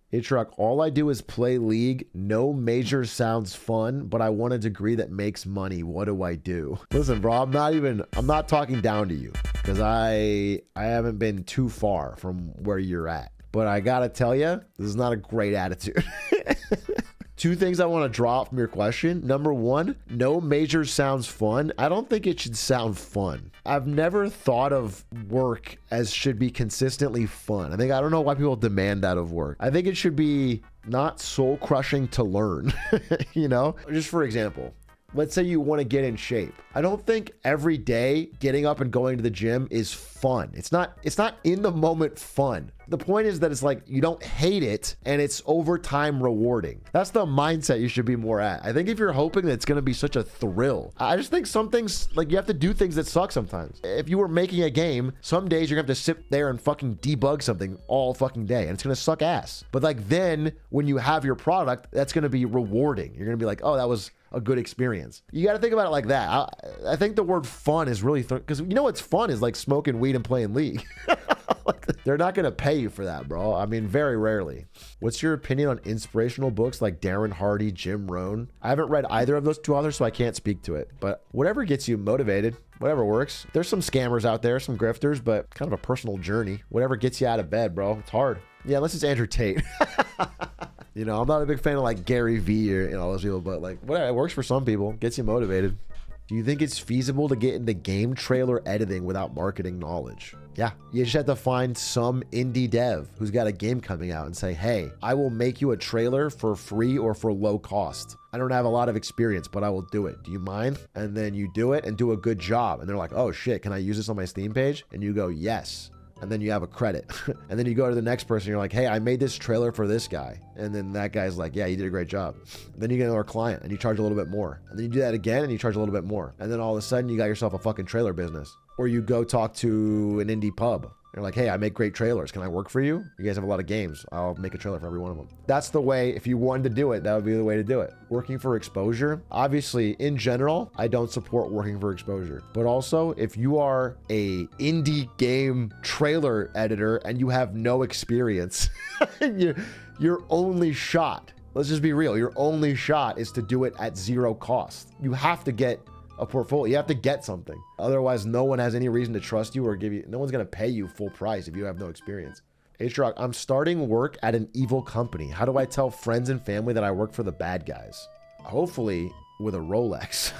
Hey Truck, all I do is play League. No major sounds fun, but I want a degree that makes money. What do I do? Listen, bro, I'm not talking down to you because I haven't been too far from where you're at. But I gotta tell you, this is not a great attitude. Two things I want to draw from your question. Number one, no major sounds fun. I don't think it should sound fun. I've never thought of work as should be consistently fun. I don't know why people demand that of work. I think it should be not soul crushing to learn, you know? Just for example, let's say you want to get in shape. I don't think every day getting up and going to the gym is fun. It's not in the moment fun. The point is that it's like you don't hate it and it's over time rewarding. That's the mindset you should be more at. I think if you're hoping that it's going to be such a thrill, I just think some things, like you have to do things that suck sometimes. If you were making a game, some days you're going to have to sit there and fucking debug something all fucking day and it's going to suck ass. But like then when you have your product, that's going to be rewarding. You're going to be like, oh, that was a good experience. You got to think about it like that. I think the word fun is really, because you know what's fun is like smoking weed and playing League. They're not going to pay you for that, bro. I mean, very rarely. What's your opinion on inspirational books like Darren Hardy, Jim Rohn? I haven't read either of those two authors, so I can't speak to it. But whatever gets you motivated, whatever works. There's some scammers out there, some grifters, but kind of a personal journey. Whatever gets you out of bed, bro. It's hard. Yeah, unless it's Andrew Tate. You know, I'm not a big fan of like Gary Vee or all those people, but like whatever, it works for some people, gets you motivated. Do you think it's feasible to get into game trailer editing without marketing knowledge? Yeah, you just have to find some indie dev who's got a game coming out and say, hey, I will make you a trailer for free or for low cost. I don't have a lot of experience, but I will do it. Do you mind? And then you do it and do a good job. And they're like, oh shit, can I use this on my Steam page? And you go, yes. And then you have a credit. And then you go to the next person, you're like, hey, I made this trailer for this guy. And then that guy's like, yeah, you did a great job. Then you get another client and you charge a little bit more. And then you do that again and you charge a little bit more. And then all of a sudden you got yourself a fucking trailer business. Or you go talk to an indie pub. You're like, hey, I make great trailers. Can I work for you? You guys have a lot of games. I'll make a trailer for every one of them. That's the way, if you wanted to do it, that would be the way to do it. Working for exposure. Obviously, in general, I don't support working for exposure. But also, if you are a indie game trailer editor and you have no experience, your only shot, let's just be real, your only shot is to do it at zero cost. You have to get a portfolio. You have to get something. Otherwise, no one has any reason to trust you or give you, no one's going to pay you full price if you have no experience. H-Rock, I'm starting work at an evil company. How do I tell friends and family that I work for the bad guys? Hopefully with a Rolex.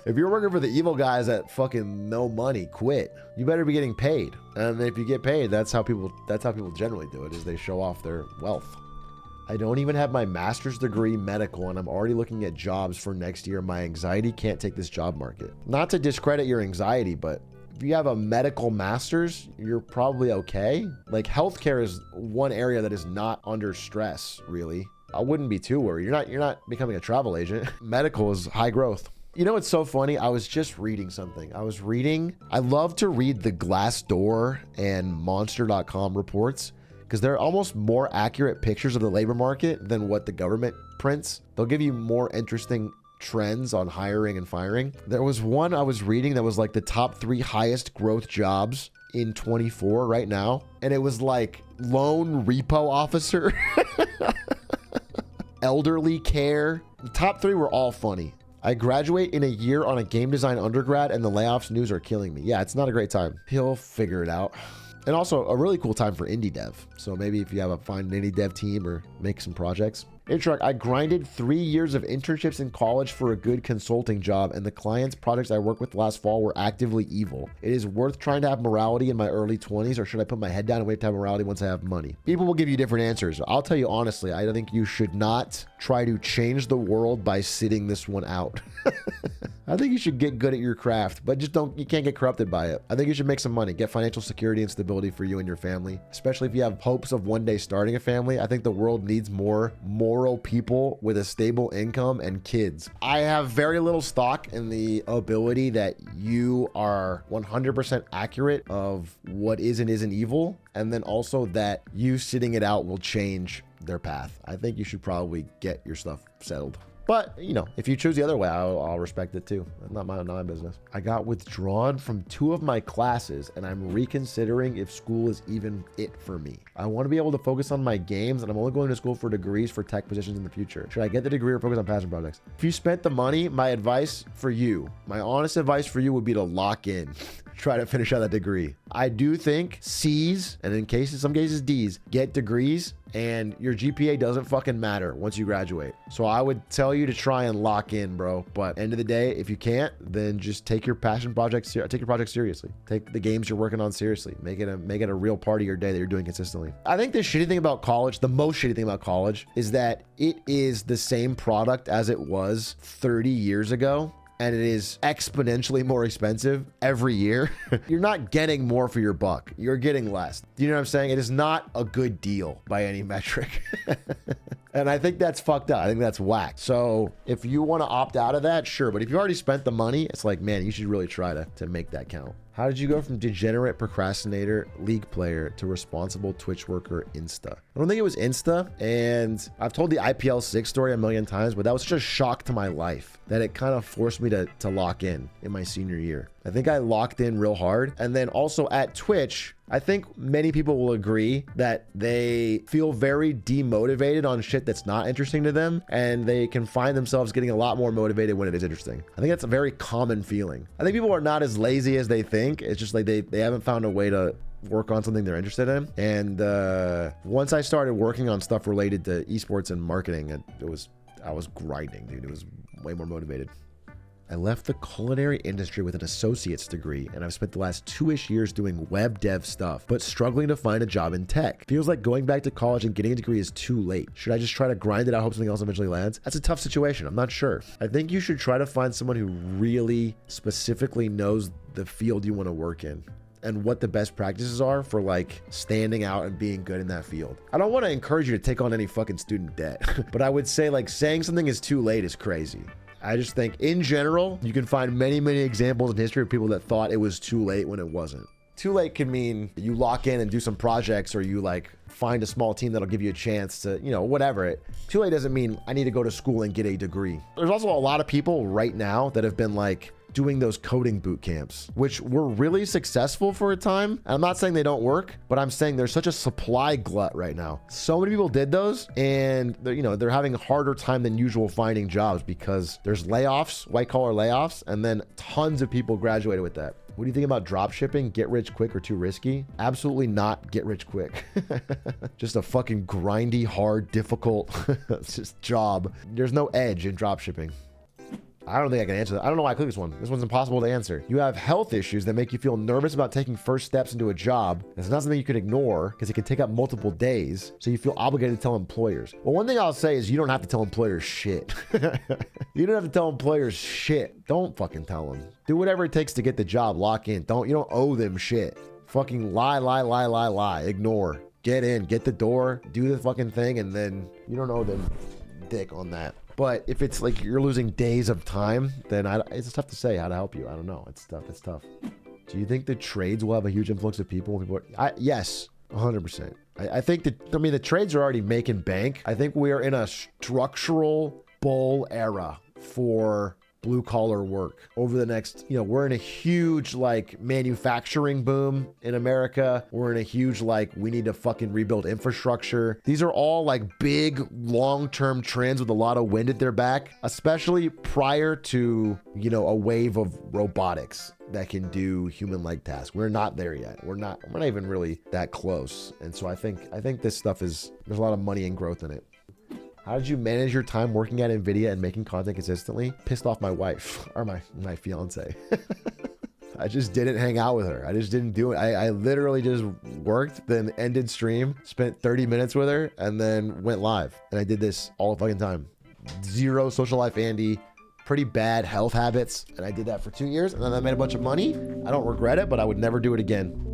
If you're working for the evil guys at fucking no money, quit. You better be getting paid. And if you get paid, that's how people generally do it, is they show off their wealth. I don't even have my master's degree medical and I'm already looking at jobs for next year. My anxiety can't take this job market. Not to discredit your anxiety, but if you have a medical master's, you're probably okay. Like healthcare is one area that is not under stress, really. I wouldn't be too worried. You're not becoming a travel agent. Medical is high growth. You know what's so funny? I was just reading something. I love to read the Glassdoor and Monster.com reports, because they're almost more accurate pictures of the labor market than what the government prints. They'll give you more interesting trends on hiring and firing. There was one I was reading that was like the top 3 highest growth jobs in 24 right now. And it was like loan repo officer, elderly care. The top 3 were all funny. I graduate in a year on a game design undergrad and the layoffs news are killing me. Yeah, it's not a great time. He'll figure it out. And also a really cool time for indie dev. So maybe if you have find an indie dev team or make some projects. Intro, I grinded 3 years of internships in college for a good consulting job, and the clients' projects I worked with last fall were actively evil. It is worth trying to have morality in my early 20s, or should I put my head down and wait to have morality once I have money? People will give you different answers. I'll tell you honestly, I think you should not try to change the world by sitting this one out. I think you should get good at your craft, but just you can't get corrupted by it. I think you should make some money, get financial security and stability for you and your family, especially if you have hopes of one day starting a family. I think the world needs more moral people with a stable income and kids. I have very little stock in the ability that you are 100% accurate of what is and isn't evil, and then also that you sitting it out will change their path. I think you should probably get your stuff settled. But, you know, if you choose the other way, I'll respect it too. Not my business. I got withdrawn from 2 of my classes, and I'm reconsidering if school is even it for me. I want to be able to focus on my games, and I'm only going to school for degrees for tech positions in the future. Should I get the degree or focus on passion projects? If you spent the money, my honest advice for you would be to lock in. Try to finish out that degree. I do think C's, and in some cases D's, get degrees, and your GPA doesn't fucking matter once you graduate. So I would tell you to try and lock in, bro. But end of the day, if you can't, then just take your passion project seriously. Take the games you're working on seriously. Make it a real part of your day that you're doing consistently. I think the shitty thing about college, the most shitty thing about college, is that it is the same product as it was 30 years ago. And it is exponentially more expensive every year. You're not getting more for your buck. You're getting less. Do you know what I'm saying? It is not a good deal by any metric. And I think that's fucked up. I think that's whack. So if you want to opt out of that, sure. But if you already spent the money, it's like, man, you should really try to make that count. How did you go from degenerate procrastinator league player to responsible Twitch worker Insta? I don't think it was Insta. And I've told the IPL 6 story a million times, but that was such a shock to my life that it kind of forced me to lock in my senior year. I think I locked in real hard. And then also at Twitch, I think many people will agree that they feel very demotivated on shit that's not interesting to them, and they can find themselves getting a lot more motivated when it is interesting. I think that's a very common feeling. I think people are not as lazy as they think. It's just like they haven't found a way to work on something they're interested in. And once I started working on stuff related to esports and marketing, I was grinding, dude. It was way more motivated. I left the culinary industry with an associate's degree, and I've spent the last 2-ish years doing web dev stuff, but struggling to find a job in tech. Feels like going back to college and getting a degree is too late. Should I just try to grind it out, hope something else eventually lands? That's a tough situation. I'm not sure. I think you should try to find someone who really specifically knows the field you want to work in and what the best practices are for like standing out and being good in that field. I don't want to encourage you to take on any fucking student debt, but I would say like saying something is too late is crazy. I just think in general, you can find many, many examples in history of people that thought it was too late when it wasn't. Too late can mean you lock in and do some projects, or you like find a small team that'll give you a chance to, you know, whatever. Too late doesn't mean I need to go to school and get a degree. There's also a lot of people right now that have been like doing those coding boot camps, which were really successful for a time. And I'm not saying they don't work, but I'm saying there's such a supply glut right now. So many people did those, and they're having a harder time than usual finding jobs because there's layoffs, white collar layoffs, and then tons of people graduated with that. What do you think about drop shipping? Get rich quick or too risky? Absolutely not get rich quick. Just a fucking grindy, hard, difficult just job. There's no edge in drop shipping. I don't think I can answer that. I don't know why I clicked this one. This one's impossible to answer. You have health issues that make you feel nervous about taking first steps into a job. It's not something you can ignore because it can take up multiple days. So you feel obligated to tell employers. Well, one thing I'll say is you don't have to tell employers shit. You don't have to tell employers shit. Don't fucking tell them. Do whatever it takes to get the job. Lock in. You don't owe them shit. Fucking lie. Ignore. Get in. Get the door. Do the fucking thing. And then you don't owe them dick on that. But if it's like you're losing days of time, then it's tough to say how to help you. I don't know. It's tough. Do you think the trades will have a huge influx of people? Yes, 100%. I think the trades are already making bank. I think we are in a structural bull era for blue collar work over the next, we're in a huge like manufacturing boom in America. We're in a huge like we need to fucking rebuild infrastructure. These are all like big long-term trends with a lot of wind at their back, especially prior to, a wave of robotics that can do human-like tasks. We're not there yet. We're not even really that close. And so I think this stuff there's a lot of money and growth in it. How did you manage your time working at NVIDIA and making content consistently? Pissed off my wife, or my fiance. I just didn't hang out with her. I just didn't do it. I literally just worked, then ended stream, spent 30 minutes with her, and then went live. And I did this all the fucking time. Zero social life, Andy. Pretty bad health habits. And I did that for 2 years, and then I made a bunch of money. I don't regret it, but I would never do it again.